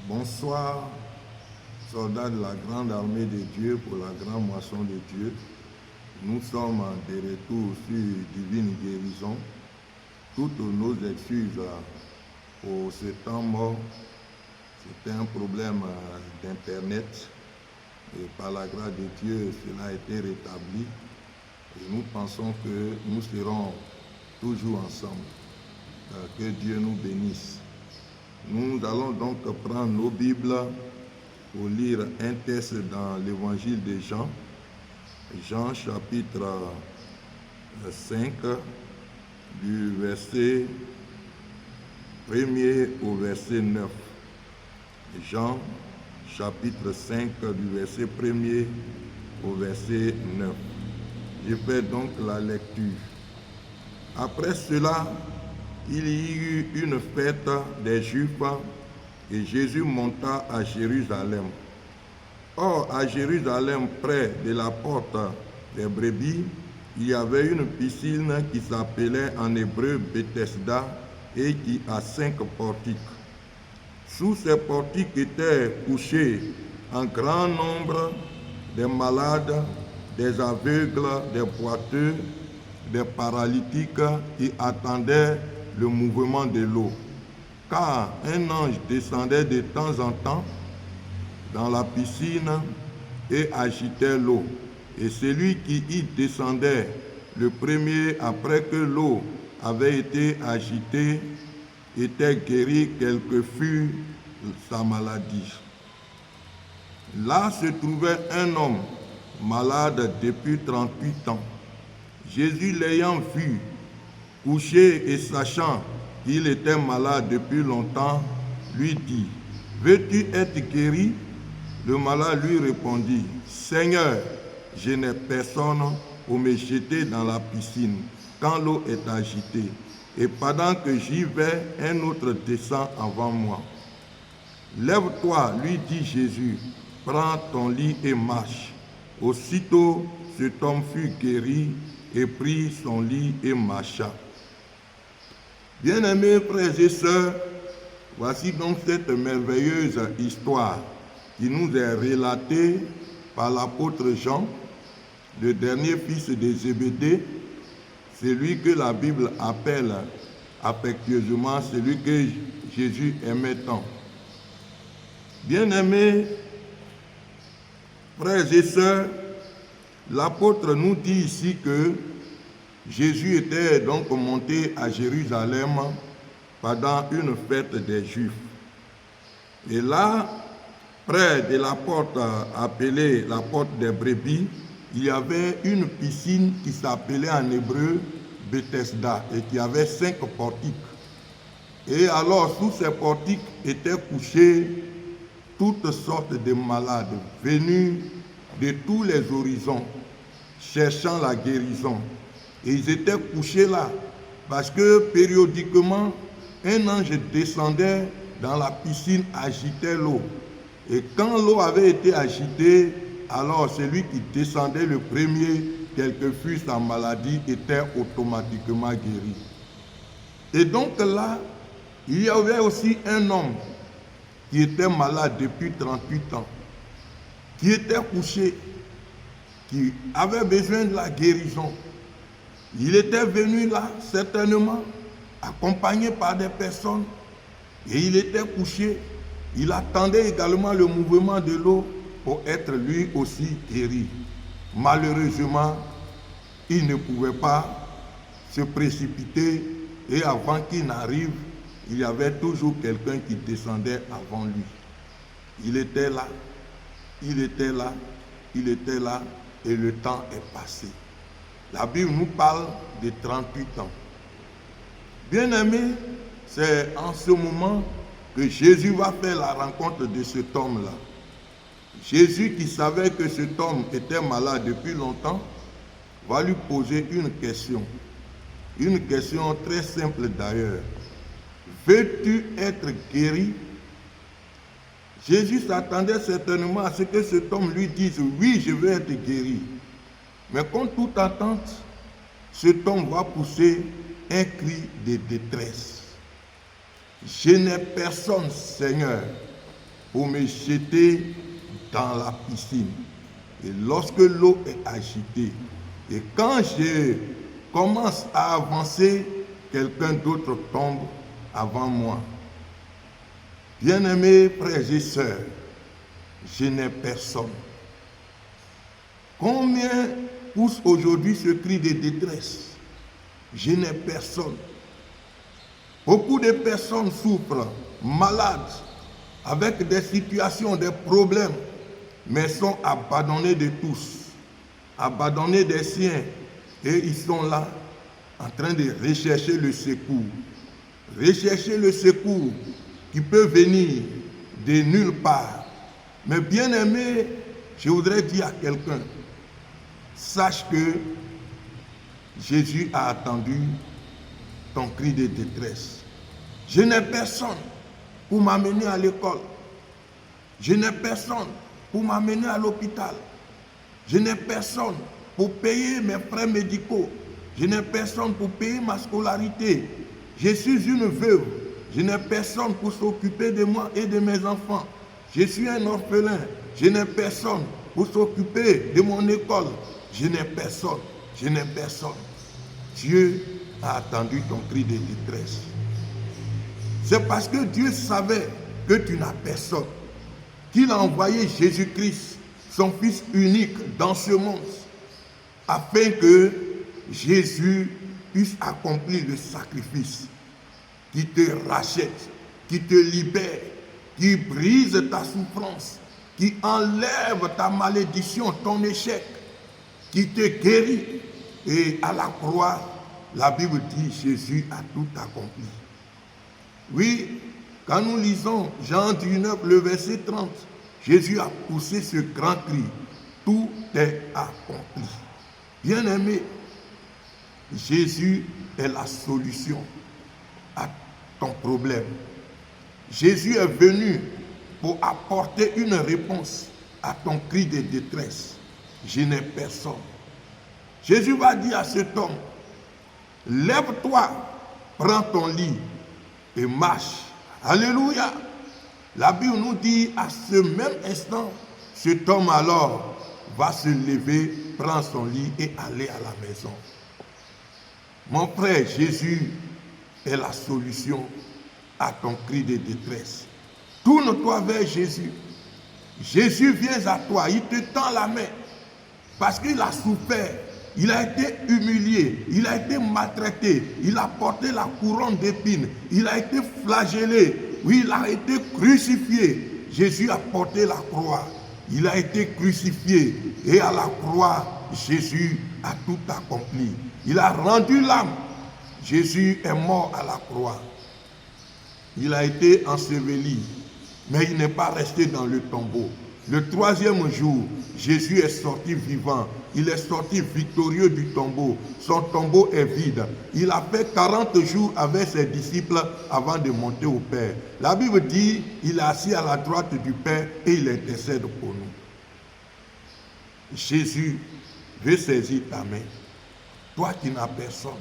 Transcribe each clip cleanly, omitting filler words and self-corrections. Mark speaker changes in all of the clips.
Speaker 1: Bonsoir, soldats de la grande armée de Dieu pour la grande moisson de Dieu. Nous sommes de retour sur Divine Guérison. Toutes nos excuses pour ce temps mort, c'était un problème d'internet et par la grâce de Dieu, cela a été rétabli et nous pensons que nous serons toujours ensemble. Que Dieu nous bénisse. Nous allons donc prendre nos Bibles pour lire un texte dans l'évangile de Jean, Jean chapitre 5, du verset 1er au verset 9. Jean chapitre 5, du verset 1er au verset 9. Je fais donc la lecture. Après cela, il y eut une fête des Juifs et Jésus monta à Jérusalem. Or, à Jérusalem, près de la porte des brebis, il y avait une piscine qui s'appelait en hébreu Bethesda et qui a 5 portiques. Sous ces portiques étaient couchés en grand nombre des malades, des aveugles, des boiteux, des paralytiques qui attendaient le mouvement de l'eau. Car un ange descendait de temps en temps dans la piscine et agitait l'eau. Et celui qui y descendait le premier après que l'eau avait été agitée était guéri, quelle que fût sa maladie. Là se trouvait un homme malade depuis 38 ans. Jésus l'ayant vu couché et sachant qu'il était malade depuis longtemps, lui dit, « Veux-tu être guéri ?» Le malade lui répondit, « Seigneur, je n'ai personne pour me jeter dans la piscine quand l'eau est agitée. Et pendant que j'y vais, un autre descend avant moi. » « Lève-toi, lui dit Jésus, prends ton lit et marche. » Aussitôt, cet homme fut guéri et prit son lit et marcha. Bien-aimés frères et sœurs, voici donc cette merveilleuse histoire qui nous est relatée par l'apôtre Jean, le dernier fils de Zébédée, celui que la Bible appelle affectueusement celui que Jésus aimait tant. Bien-aimés frères et sœurs, l'apôtre nous dit ici que Jésus était donc monté à Jérusalem pendant une fête des Juifs. Et là, près de la porte appelée la porte des brebis, il y avait une piscine qui s'appelait en hébreu Bethesda et qui avait 5 portiques. Et alors, sous ces portiques étaient couchés toutes sortes de malades venus de tous les horizons, cherchant la guérison. Et ils étaient couchés là, parce que périodiquement, un ange descendait dans la piscine, agitait l'eau. Et quand l'eau avait été agitée, alors celui qui descendait le premier, quelle que fût sa maladie, était automatiquement guéri. Et donc là, il y avait aussi un homme qui était malade depuis 38 ans, qui était couché, qui avait besoin de la guérison. Il était venu là, certainement, accompagné par des personnes, et il était couché. Il attendait également le mouvement de l'eau pour être lui aussi guéri. Malheureusement, il ne pouvait pas se précipiter, et avant qu'il n'arrive, il y avait toujours quelqu'un qui descendait avant lui. Il était là, il était là, il était là, et le temps est passé. La Bible nous parle de 38 ans. Bien-aimés, c'est en ce moment que Jésus va faire la rencontre de cet homme-là. Jésus, qui savait que cet homme était malade depuis longtemps, va lui poser une question très simple d'ailleurs. Veux-tu être guéri? Jésus s'attendait certainement à ce que cet homme lui dise, oui, je veux être guéri. Mais comme toute attente, cet homme va pousser un cri de détresse. Je n'ai personne, Seigneur, pour me jeter dans la piscine. Et lorsque l'eau est agitée, et quand je commence à avancer, quelqu'un d'autre tombe avant moi. Bien-aimés frères et sœurs, je n'ai personne. Combien pousse aujourd'hui ce cri de détresse? Je n'ai personne. Beaucoup de personnes souffrent, malades, avec des situations, des problèmes, mais sont abandonnés de tous, abandonnés des siens, et ils sont là en train de rechercher le secours. Rechercher le secours qui peut venir de nulle part. Mais bien aimé, je voudrais dire à quelqu'un, sache que Jésus a attendu ton cri de détresse. Je n'ai personne pour m'amener à l'école. Je n'ai personne pour m'amener à l'hôpital. Je n'ai personne pour payer mes frais médicaux. Je n'ai personne pour payer ma scolarité. Je suis une veuve. Je n'ai personne pour s'occuper de moi et de mes enfants. Je suis un orphelin. Je n'ai personne pour s'occuper de mon école. Je n'ai personne. Je n'ai personne. Dieu a attendu ton cri de détresse. C'est parce que Dieu savait que tu n'as personne qu'il a envoyé Jésus-Christ, son Fils unique, dans ce monde, afin que Jésus puisse accomplir le sacrifice qui te rachète, qui te libère, qui brise ta souffrance, qui enlève ta malédiction, ton échec, qui te guérit. Et à la croix, la Bible dit Jésus a tout accompli. Oui, quand nous lisons Jean 19, le verset 30, Jésus a poussé ce grand cri, tout est accompli. Bien-aimé, Jésus est la solution à ton problème. Jésus est venu pour apporter une réponse à ton cri de détresse. Je n'ai personne. Jésus va dire à cet homme, lève-toi, prends ton lit et marche. Alléluia. La Bible nous dit à ce même instant, cet homme alors va se lever, prendre son lit et aller à la maison. Mon frère, Jésus est la solution à ton cri de détresse. Tourne-toi vers Jésus. Jésus vient à toi, il te tend la main parce qu'il a souffert. Il a été humilié, il a été maltraité, il a porté la couronne d'épines, il a été flagellé, oui, il a été crucifié. Jésus a porté la croix, il a été crucifié et à la croix, Jésus a tout accompli. Il a rendu l'âme. Jésus est mort à la croix. Il a été enseveli, mais il n'est pas resté dans le tombeau. Le troisième jour, Jésus est sorti vivant. Il est sorti victorieux du tombeau. Son tombeau est vide. Il a fait 40 jours avec ses disciples avant de monter au Père. La Bible dit, il est assis à la droite du Père et il intercède pour nous. Jésus veut saisir ta main. Toi qui n'as personne.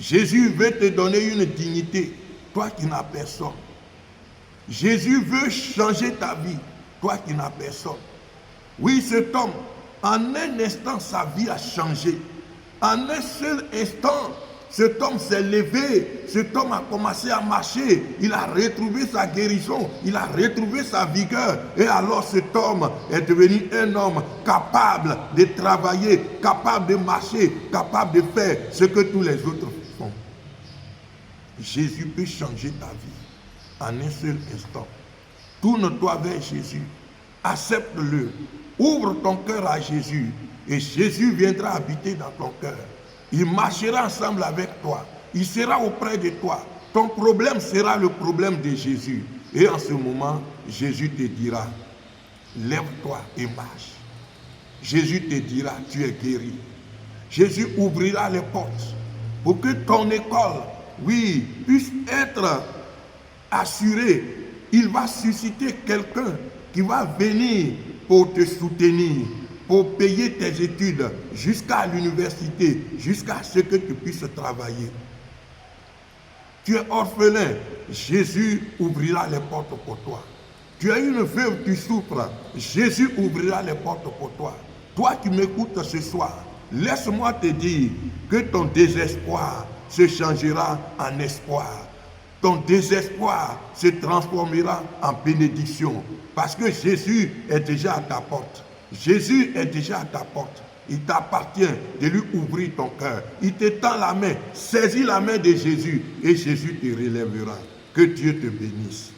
Speaker 1: Jésus veut te donner une dignité. Toi qui n'as personne. Jésus veut changer ta vie. Toi qui n'as personne. Oui, cet homme, en un instant, sa vie a changé. En un seul instant, cet homme s'est levé. Cet homme a commencé à marcher. Il a retrouvé sa guérison. Il a retrouvé sa vigueur. Et alors cet homme est devenu un homme capable de travailler, capable de marcher, capable de faire ce que tous les autres font. Jésus peut changer ta vie en un seul instant. Tourne-toi vers Jésus, accepte-le, ouvre ton cœur à Jésus et Jésus viendra habiter dans ton cœur. Il marchera ensemble avec toi, il sera auprès de toi. Ton problème sera le problème de Jésus. Et en ce moment, Jésus te dira, lève-toi et marche. Jésus te dira, tu es guéri. Jésus ouvrira les portes pour que ton école, oui, puisse être assurée. Il va susciter quelqu'un qui va venir pour te soutenir, pour payer tes études jusqu'à l'université, jusqu'à ce que tu puisses travailler. Tu es orphelin, Jésus ouvrira les portes pour toi. Tu as une veuve, tu souffres. Jésus ouvrira les portes pour toi. Toi qui m'écoutes ce soir, laisse-moi te dire que ton désespoir se changera en espoir. Ton désespoir se transformera en bénédiction. Parce que Jésus est déjà à ta porte. Jésus est déjà à ta porte. Il t'appartient de lui ouvrir ton cœur. Il te tend la main. Saisis la main de Jésus et Jésus te relèvera. Que Dieu te bénisse.